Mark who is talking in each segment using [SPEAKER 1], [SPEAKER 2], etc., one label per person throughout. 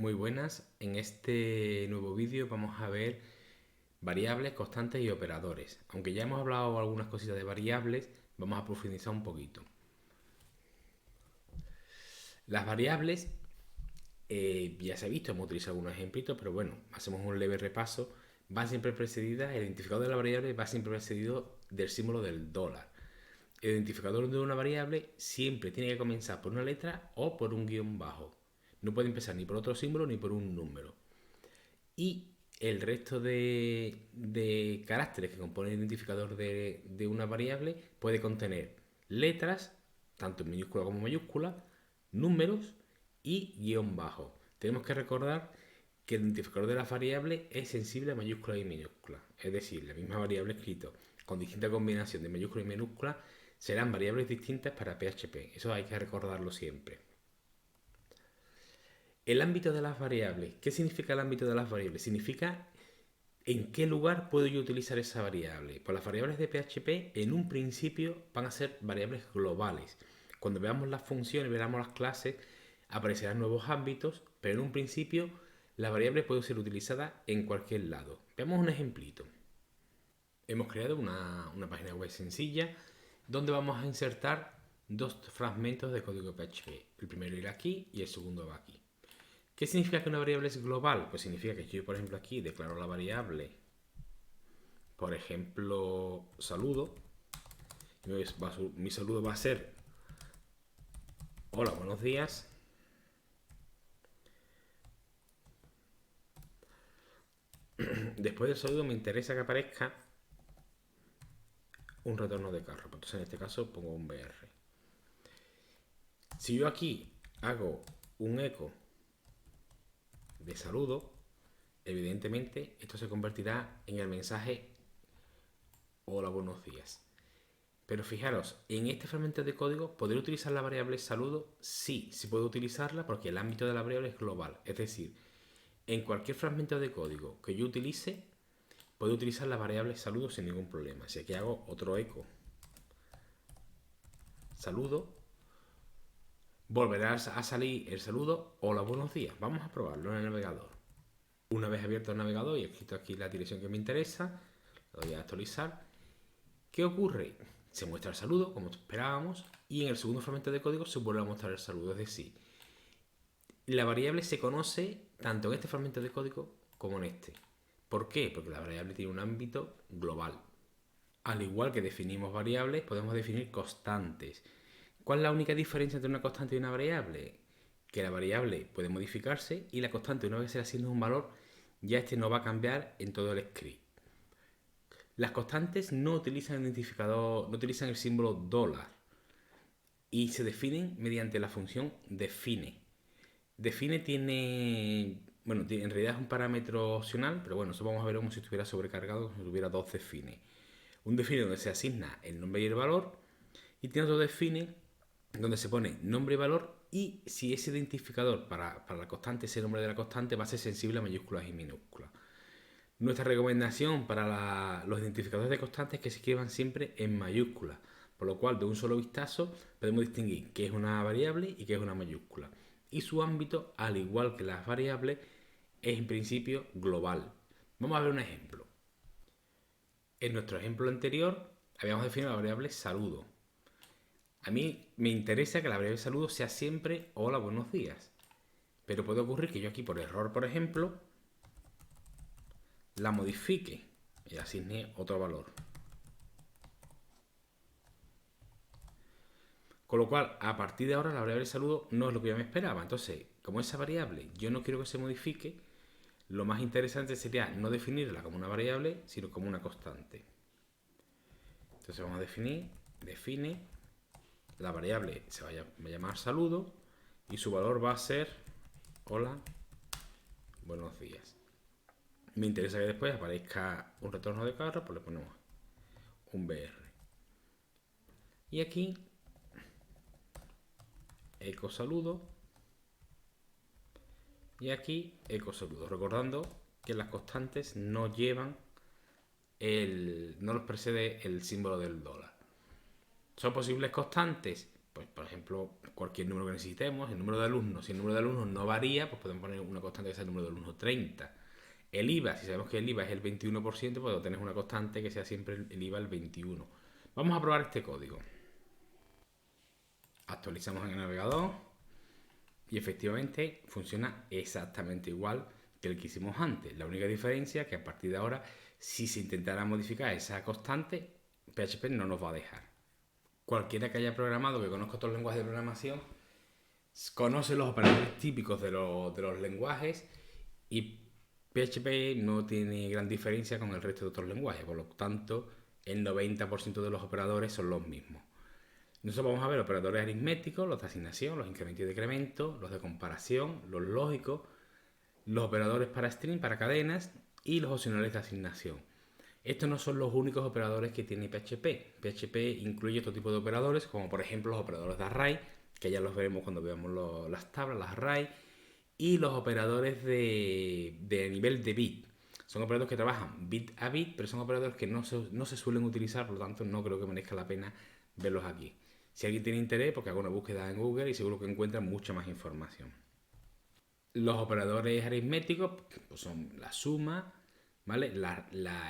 [SPEAKER 1] Muy buenas, en este nuevo vídeo vamos a ver variables, constantes y operadores. Aunque ya hemos hablado algunas cositas de variables, vamos a profundizar un poquito. Las variables, ya se ha visto, hemos utilizado algunos ejemplitos, pero bueno, hacemos un leve repaso. Va siempre precedida, el identificador de la variable va siempre precedido del símbolo del dólar. El identificador de una variable siempre tiene que comenzar por una letra o por un guión bajo. No puede empezar ni por otro símbolo ni por un número. Y el resto de caracteres que componen el identificador de una variable puede contener letras, tanto en minúscula como en mayúscula, números y guión bajo. Tenemos que recordar que el identificador de las variables es sensible a mayúsculas y minúsculas. Es decir, la misma variable escrita con distinta combinación de mayúsculas y minúsculas serán variables distintas para PHP. Eso hay que recordarlo siempre. El ámbito de las variables. ¿Qué significa el ámbito de las variables? Significa en qué lugar puedo yo utilizar esa variable. Pues las variables de PHP en un principio van a ser variables globales. Cuando veamos las funciones, veamos las clases, aparecerán nuevos ámbitos, pero en un principio la variable puede ser utilizada en cualquier lado. Veamos un ejemplito. Hemos creado una página web sencilla donde vamos a insertar dos fragmentos de código PHP. El primero irá aquí y el segundo va aquí. ¿Qué significa que una variable es global? Pues significa que yo, por ejemplo, aquí declaro la variable, por ejemplo, saludo. Mi saludo va a ser hola, buenos días. Después del saludo me interesa que aparezca un retorno de carro. Entonces en este caso pongo un BR. Si yo aquí hago un eco de saludo, evidentemente esto se convertirá en el mensaje hola, buenos días. Pero fijaros, en este fragmento de código, ¿podré utilizar la variable saludo? Sí, sí puedo utilizarla porque el ámbito de la variable es global. Es decir, en cualquier fragmento de código que yo utilice, puedo utilizar la variable saludo sin ningún problema. Si aquí hago otro eco saludo, volverá a salir el saludo hola, buenos días. Vamos a probarlo en el navegador. Una vez abierto el navegador y he escrito aquí la dirección que me interesa, lo voy a actualizar. ¿Qué ocurre? Se muestra el saludo, como esperábamos, y en el segundo fragmento de código se vuelve a mostrar el saludo. Es decir, la variable se conoce tanto en este fragmento de código como en este. ¿Por qué? Porque la variable tiene un ámbito global. Al igual que definimos variables, podemos definir constantes. ¿Cuál es la única diferencia entre una constante y una variable? Que la variable puede modificarse y la constante, una vez que se le asigna un valor, ya este no va a cambiar en todo el script. Las constantes no utilizan el identificador, no utilizan el símbolo dólar y se definen mediante la función define. Define tiene, bueno, en realidad es un parámetro opcional, pero bueno, eso vamos a ver como si estuviera sobrecargado, como si tuviera dos define. Un define donde se asigna el nombre y el valor y tiene otro define donde se pone nombre y valor y si ese identificador para la constante, ese nombre de la constante va a ser sensible a mayúsculas y minúsculas. Nuestra recomendación para los identificadores de constantes es que se escriban siempre en mayúsculas, por lo cual de un solo vistazo podemos distinguir qué es una variable y qué es una mayúscula. Y su ámbito, al igual que las variables, es en principio global. Vamos a ver un ejemplo. En nuestro ejemplo anterior habíamos definido la variable saludo. A mí me interesa que la variable saludo sea siempre hola, buenos días. Pero puede ocurrir que yo aquí por error, por ejemplo, la modifique y asigne otro valor. Con lo cual, a partir de ahora, la variable saludo no es lo que yo me esperaba. Entonces, como esa variable yo no quiero que se modifique, lo más interesante sería no definirla como una variable, sino como una constante. Entonces vamos a define, la variable se va a llamar saludo y su valor va a ser hola, buenos días. Me interesa que después aparezca un retorno de carro, pues le ponemos un BR. Y aquí, eco saludo. Y aquí eco saludo. Recordando que las constantes no llevan no los precede el símbolo del dólar. ¿Son posibles constantes? pues, por ejemplo, cualquier número que necesitemos, el número de alumnos. Si el número de alumnos no varía, pues podemos poner una constante que sea el número de alumnos 30. El IVA, si sabemos que el IVA es el 21%, pues tener una constante que sea siempre el IVA el 21. Vamos a probar este código. Actualizamos en el navegador y efectivamente funciona exactamente igual que el que hicimos antes. La única diferencia es que a partir de ahora, si se intentara modificar esa constante, PHP no nos va a dejar. Cualquiera que haya programado, que conozca otros lenguajes de programación, conoce los operadores típicos de los lenguajes y PHP no tiene gran diferencia con el resto de otros lenguajes, por lo tanto el 90% de los operadores son los mismos. Nosotros vamos a ver operadores aritméticos, los de asignación, los incremento y decremento, los de comparación, los lógicos, los operadores para string, para cadenas y los opcionales de asignación. Estos no son los únicos operadores que tiene PHP. PHP incluye otro tipo de operadores, como por ejemplo los operadores de array, que ya los veremos cuando veamos las tablas, las array, y los operadores de nivel de bit. Son operadores que trabajan bit a bit, pero son operadores que no se suelen utilizar, por lo tanto no creo que merezca la pena verlos aquí. Si alguien tiene interés, porque hago una búsqueda en Google y seguro que encuentra mucha más información. Los operadores aritméticos pues son la suma, ¿vale?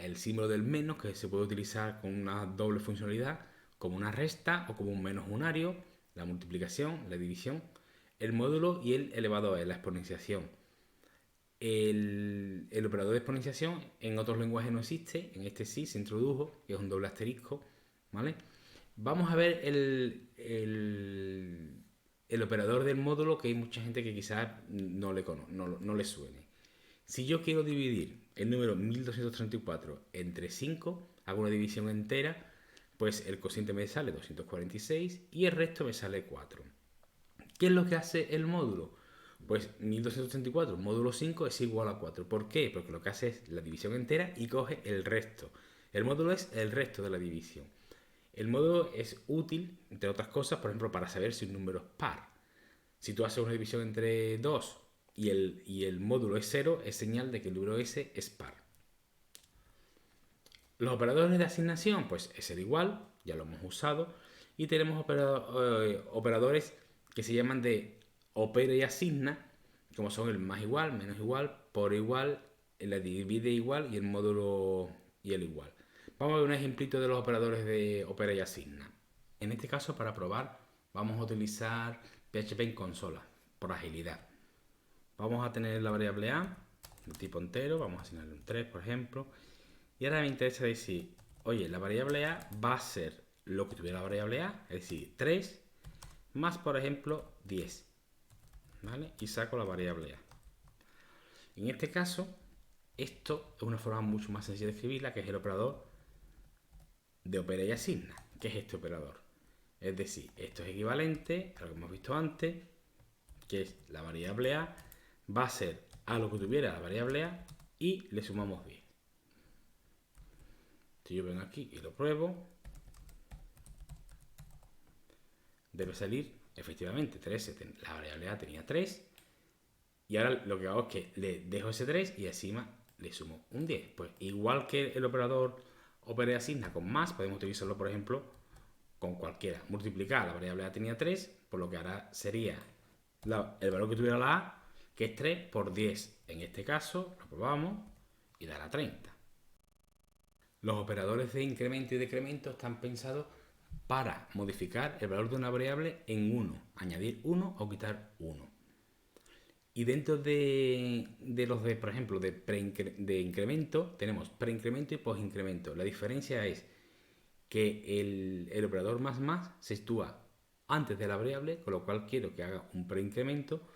[SPEAKER 1] El símbolo del menos, que se puede utilizar con una doble funcionalidad, como una resta o como un menos unario, la multiplicación, la división, el módulo y el elevado a la exponenciación. El operador de exponenciación en otros lenguajes no existe, en este sí se introdujo, que es un doble asterisco, ¿vale? Vamos a ver el operador del módulo, que hay mucha gente que quizás no le suene. Si yo quiero dividir el número 1234 entre 5, hago una división entera, pues el cociente me sale 246 y el resto me sale 4. ¿Qué es lo que hace el módulo? Pues 1234 módulo 5 es igual a 4. ¿Por qué? Porque lo que hace es la división entera y coge el resto. El módulo es el resto de la división. El módulo es útil, entre otras cosas, por ejemplo, para saber si un número es par. Si tú haces una división entre 2 y el módulo es 0, es señal de que el número ese es par. Los operadores de asignación, pues es el igual, ya lo hemos usado. Y tenemos operadores que se llaman de opera y asigna, como son el más igual, menos igual, por igual, la divide igual y el módulo y el igual. Vamos a ver un ejemplito de los operadores de opera y asigna. En este caso, para probar, vamos a utilizar PHP en consola, por agilidad. Vamos a tener la variable a, de tipo entero, vamos a asignarle un 3, por ejemplo. Y ahora me interesa decir, oye, la variable a va a ser lo que tuviera la variable a, es decir, 3 más, por ejemplo, 10. ¿Vale? Y saco la variable a. En este caso, esto es una forma mucho más sencilla de escribirla, que es el operador de opera y asigna, que es este operador. Es decir, esto es equivalente a lo que hemos visto antes, que es la variable a va a ser a lo que tuviera la variable a y le sumamos 10. Si yo vengo aquí y lo pruebo, debe salir efectivamente 3. La variable a tenía 3 y ahora lo que hago es que le dejo ese 3 y encima le sumo un 10. Pues igual que el operador opera y asigna con más, podemos utilizarlo, por ejemplo, con cualquiera. Multiplicar, la variable a tenía 3, por lo que ahora sería el valor que tuviera la a, que es 3 por 10. En este caso, lo probamos y dará 30. Los operadores de incremento y decremento están pensados para modificar el valor de una variable en 1, añadir 1 o quitar 1. Y dentro de los de, por ejemplo, de incremento, tenemos preincremento y posincremento. La diferencia es que el operador más se sitúa antes de la variable, con lo cual quiero que haga un preincremento,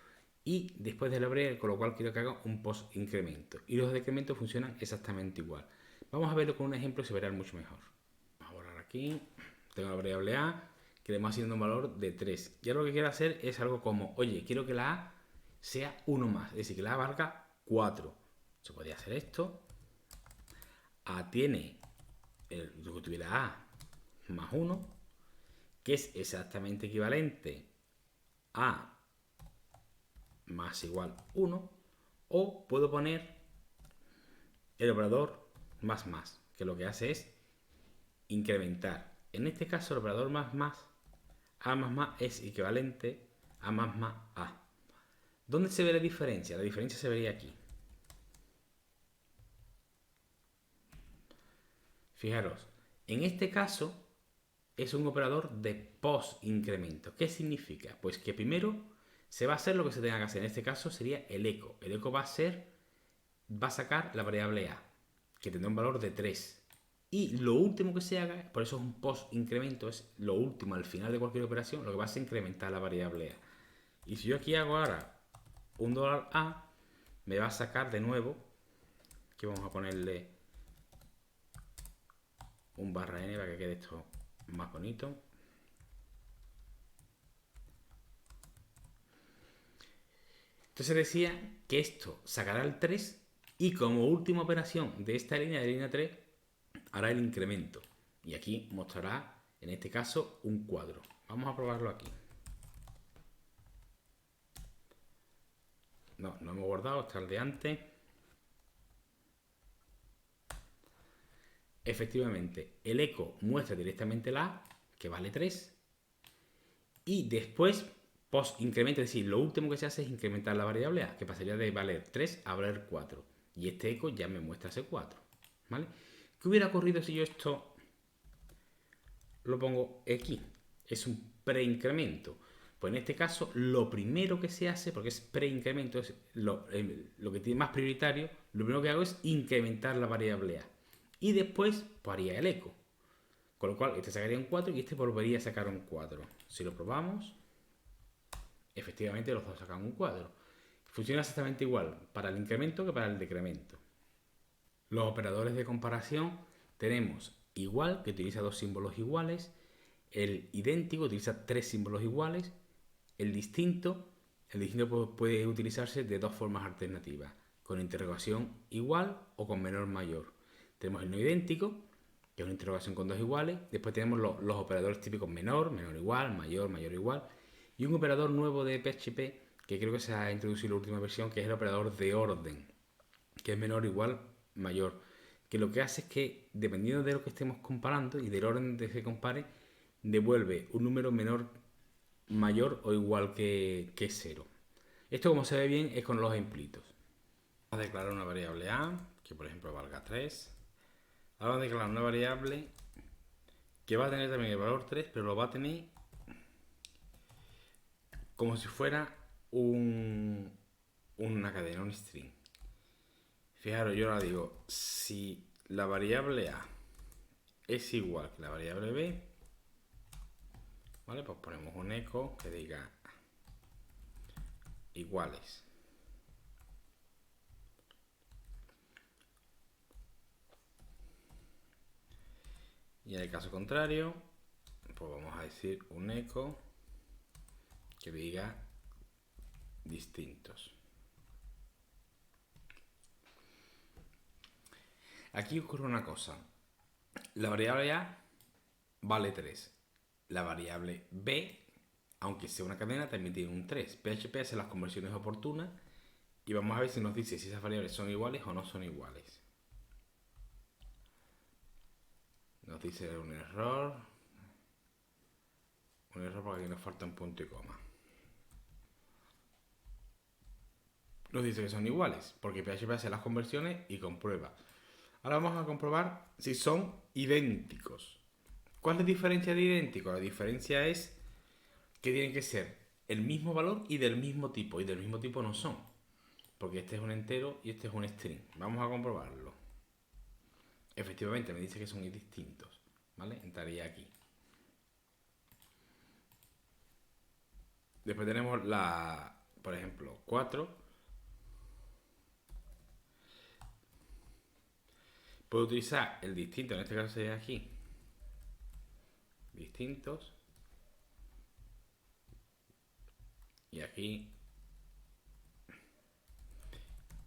[SPEAKER 1] y después de la variable, con lo cual quiero que haga un postincremento. Y los decrementos funcionan exactamente igual. Vamos a verlo con un ejemplo y se verá mucho mejor. Vamos a borrar aquí. Tengo la variable a, que le hemos asignado un valor de 3. Y ahora lo que quiero hacer es algo como, oye, quiero que la a sea 1 más, es decir, que la a valga 4. Se podría hacer esto. A tiene lo que tuviera a más 1, que es exactamente equivalente a más igual 1, o puedo poner el operador más, que lo que hace es incrementar. En este caso, el operador más A más más es equivalente a más más A. ¿Dónde se ve la diferencia? La diferencia se vería aquí. Fijaros, en este caso es un operador de post-incremento. ¿Qué significa? Pues que primero se va a hacer lo que se tenga que hacer. En este caso sería el eco. El eco va a sacar la variable A, que tendrá un valor de 3. Y lo último que se haga, por eso es un post-incremento, es lo último al final de cualquier operación, lo que va a hacer es incrementar la variable A. Y si yo aquí hago ahora un $A, me va a sacar de nuevo, aquí vamos a ponerle un barra n para que quede esto más bonito. Entonces decía que esto sacará el 3 y como última operación de esta línea, de línea 3, hará el incremento. Y aquí mostrará, en este caso, un cuadro. Vamos a probarlo aquí. No hemos guardado, está el de antes. Efectivamente, el eco muestra directamente la A, que vale 3. Y después, post incremento, es decir, lo último que se hace es incrementar la variable A, que pasaría de valer 3 a valer 4. Y este eco ya me muestra ese 4. ¿Vale? ¿Qué hubiera ocurrido si yo esto lo pongo aquí? Es un preincremento. Pues en este caso, lo primero que se hace, porque es preincremento, es lo que tiene más prioritario, lo primero que hago es incrementar la variable A. Y después, pues haría el eco. Con lo cual, este sacaría un 4 y este volvería a sacar un 4. Si lo probamos, efectivamente los dos sacan un 4. Funciona exactamente igual para el incremento que para el decremento. Los operadores de comparación tenemos igual, que utiliza dos símbolos iguales, el idéntico utiliza tres símbolos iguales, el distinto puede utilizarse de dos formas alternativas, con interrogación igual o con menor mayor. Tenemos el no idéntico, que es una interrogación con dos iguales, después tenemos los operadores típicos menor, menor igual, mayor, mayor igual, y un operador nuevo de PHP que creo que se ha introducido en la última versión, que es el operador de orden, que es menor igual, mayor, que lo que hace es que, dependiendo de lo que estemos comparando y del orden de que se compare, devuelve un número menor, mayor o igual que 0. Esto, como se ve bien, es con los ejemplitos. Vamos a declarar una variable A, que por ejemplo valga 3. Ahora vamos a declarar una variable que va a tener también el valor 3, pero lo va a tener como si fuera una cadena, un string. Fijaros, yo ahora digo, si la variable A es igual que la variable B, ¿vale? Pues ponemos un eco que diga iguales. Y en el caso contrario, pues vamos a decir un eco que diga distintos. Aquí ocurre una cosa. La variable A vale 3. La variable B, aunque sea una cadena, también tiene un 3. PHP hace las conversiones oportunas y vamos a ver si nos dice si esas variables son iguales o no son iguales. Nos dice un error porque aquí nos falta un punto y coma. Nos dice que son iguales, porque PHP hace las conversiones y comprueba. Ahora vamos a comprobar si son idénticos. ¿Cuál es la diferencia de idénticos? La diferencia es que tienen que ser el mismo valor y del mismo tipo. Y del mismo tipo no son, porque este es un entero y este es un string. Vamos a comprobarlo. Efectivamente me dice que son distintos, ¿vale? Entraría aquí. Después tenemos por ejemplo, 4. Puedo utilizar el distinto, en este caso sería aquí. Distintos. Y aquí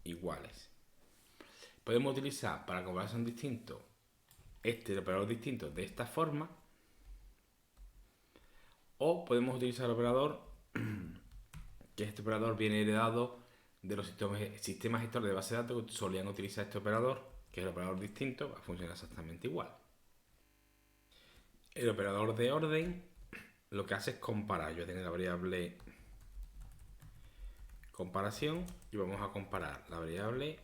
[SPEAKER 1] iguales. Podemos utilizar para comprobar son distintos el operador distinto de esta forma. O podemos utilizar el operador, que este operador viene heredado de los sistemas gestores de base de datos que solían utilizar este operador, que es el operador distinto, va a funcionar exactamente igual. El operador de orden lo que hace es comparar. Yo tengo la variable comparación y vamos a comparar la variable.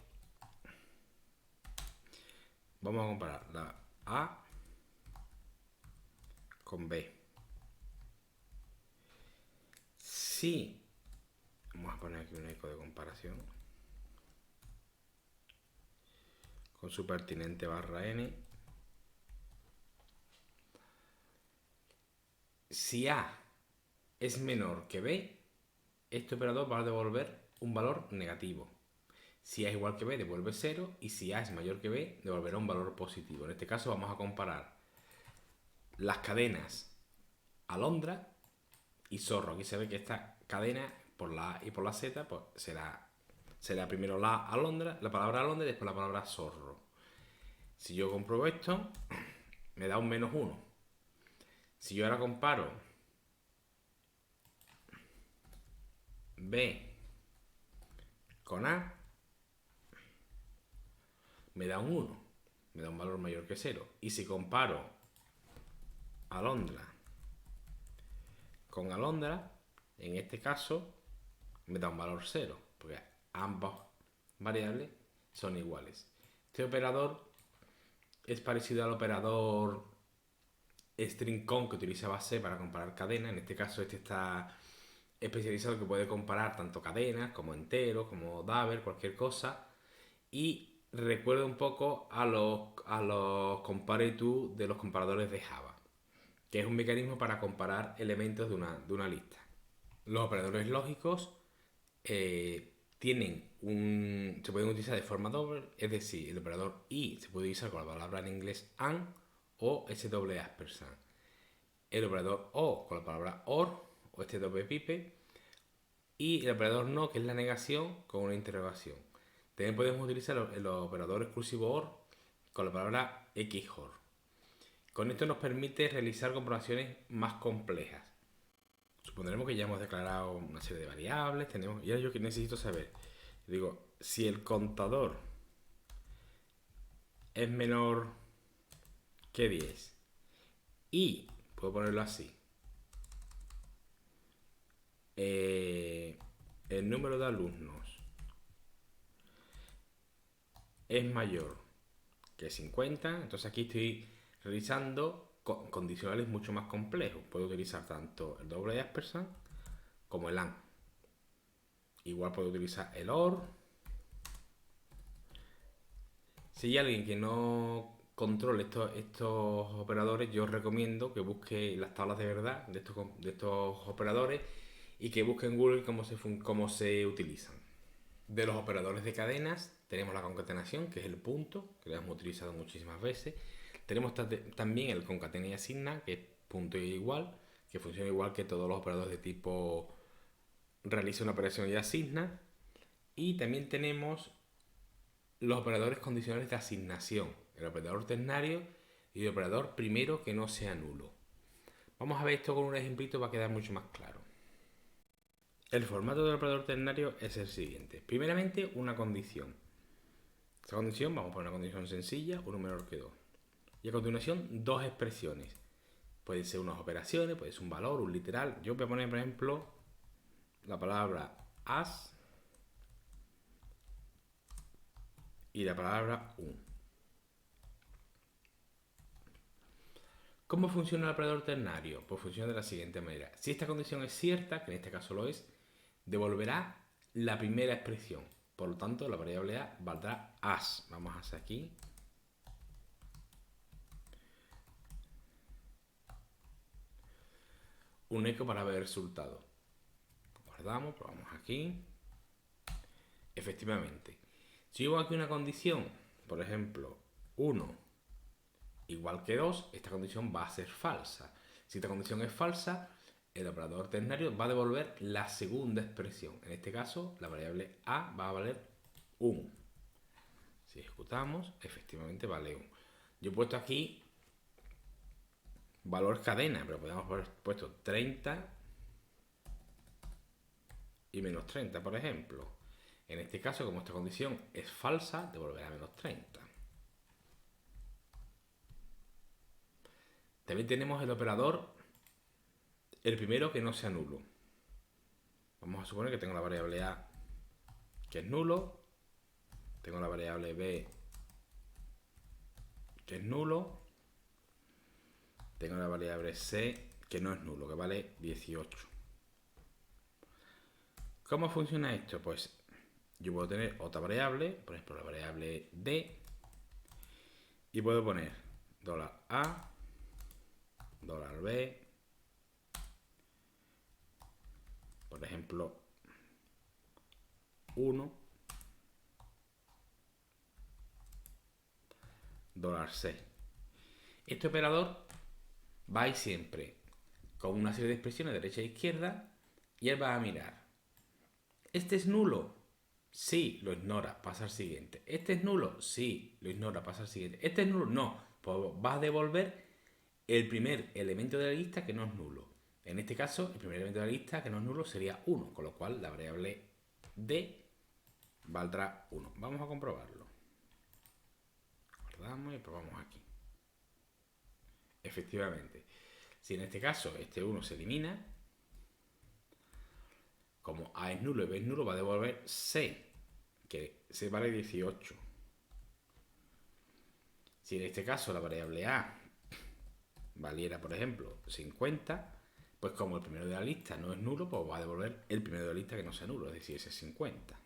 [SPEAKER 1] Vamos a comparar la A con B. Si vamos a poner aquí un eco de comparación con su pertinente barra n. Si A es menor que B, este operador va a devolver un valor negativo. Si A es igual que B, devuelve 0, y si A es mayor que B, devolverá un valor positivo. En este caso vamos a comparar las cadenas alondra y zorro. Aquí se ve que esta cadena, por la A y por la Z, pues será primero la alondra, la palabra alondra y después la palabra zorro. Si yo compruebo esto, me da un -1. Si yo ahora comparo B con A, me da un 1, me da un valor mayor que 0. Y si comparo alondra con alondra, en este caso me da un valor 0, porque ambas variables son iguales. Este operador es parecido al operador string con que utilizaba C para comparar cadenas. En este caso este está especializado que puede comparar tanto cadenas como enteros, como Dabber, cualquier cosa. Y recuerda un poco a los compare to de los comparadores de Java, que es un mecanismo para comparar elementos de una lista. Los operadores lógicos se pueden utilizar de forma doble, es decir, el operador y se puede utilizar con la palabra en inglés and o *ampersand. El operador o con la palabra or o pipe, y el operador no, que es la negación, con una interrogación. También podemos utilizar el operador exclusivo OR con la palabra XOR. Con esto nos permite realizar comprobaciones más complejas. Supondremos que ya hemos declarado una serie de variables, y ahora yo que necesito saber, digo, si el contador es menor que 10 y, puedo ponerlo así, el número de alumnos es mayor que 50, entonces aquí estoy realizando condicionales mucho más complejos. Puedo utilizar tanto el *ampersand como el AND. Igual puedo utilizar el OR. Si hay alguien que no controle estos operadores, yo os recomiendo que busque las tablas de verdad de estos operadores y que busque en Google cómo se utilizan. De los operadores de cadenas tenemos la concatenación, que es el punto, que lo hemos utilizado muchísimas veces. Tenemos también el concatena y asigna, que es punto y igual, que funciona igual que todos los operadores de tipo realiza una operación y asigna. Y también tenemos los operadores condicionales de asignación, el operador ternario y el operador primero que no sea nulo. Vamos a ver esto con un ejemplito para quedar mucho más claro. El formato del operador ternario es el siguiente. Primeramente, una condición. Esta condición, vamos a poner una condición sencilla, 1 menor que 2. Y a continuación, dos expresiones. Pueden ser unas operaciones, puede ser un valor, un literal. Yo voy a poner, por ejemplo, la palabra as y la palabra un. ¿Cómo funciona el operador ternario? Pues funciona de la siguiente manera. Si esta condición es cierta, que en este caso lo es, devolverá la primera expresión. Por lo tanto, la variable a valdrá as. Vamos a hacer aquí un eco para ver el resultado. Guardamos, probamos aquí. Efectivamente, si yo hago aquí una condición, por ejemplo, 1 igual que 2, esta condición va a ser falsa. Si esta condición es falsa, el operador ternario va a devolver la segunda expresión. En este caso, la variable a va a valer 1. Si ejecutamos, efectivamente vale 1. Yo he puesto aquí valor cadena, pero podemos haber puesto 30 y menos 30, por ejemplo. En este caso, como esta condición es falsa, devolverá menos 30. También tenemos el operador el primero que no sea nulo. Vamos a suponer que tengo la variable A que es nulo, tengo la variable B que es nulo, tengo la variable C que no es nulo, que vale 18. ¿Cómo funciona esto? Pues yo puedo tener otra variable, por ejemplo la variable D, y puedo poner $A, $B, por ejemplo 1, $C. Este operador va a ir siempre con una serie de expresiones de derecha e izquierda y él va a mirar. ¿Este es nulo? Sí, lo ignora, pasa al siguiente. ¿Este es nulo? Sí, lo ignora, pasa al siguiente. ¿Este es nulo? No. Pues va a devolver el primer elemento de la lista que no es nulo. En este caso, el primer elemento de la lista que no es nulo sería 1, con lo cual la variable D valdrá 1. Vamos a comprobarlo. Guardamos y probamos aquí. Efectivamente, si en este caso este 1 se elimina, como A es nulo y B es nulo, va a devolver C, que C vale 18. Si en este caso la variable A valiera, por ejemplo, 50, pues como el primero de la lista no es nulo, pues va a devolver el primero de la lista que no sea nulo, es decir, ese es 50.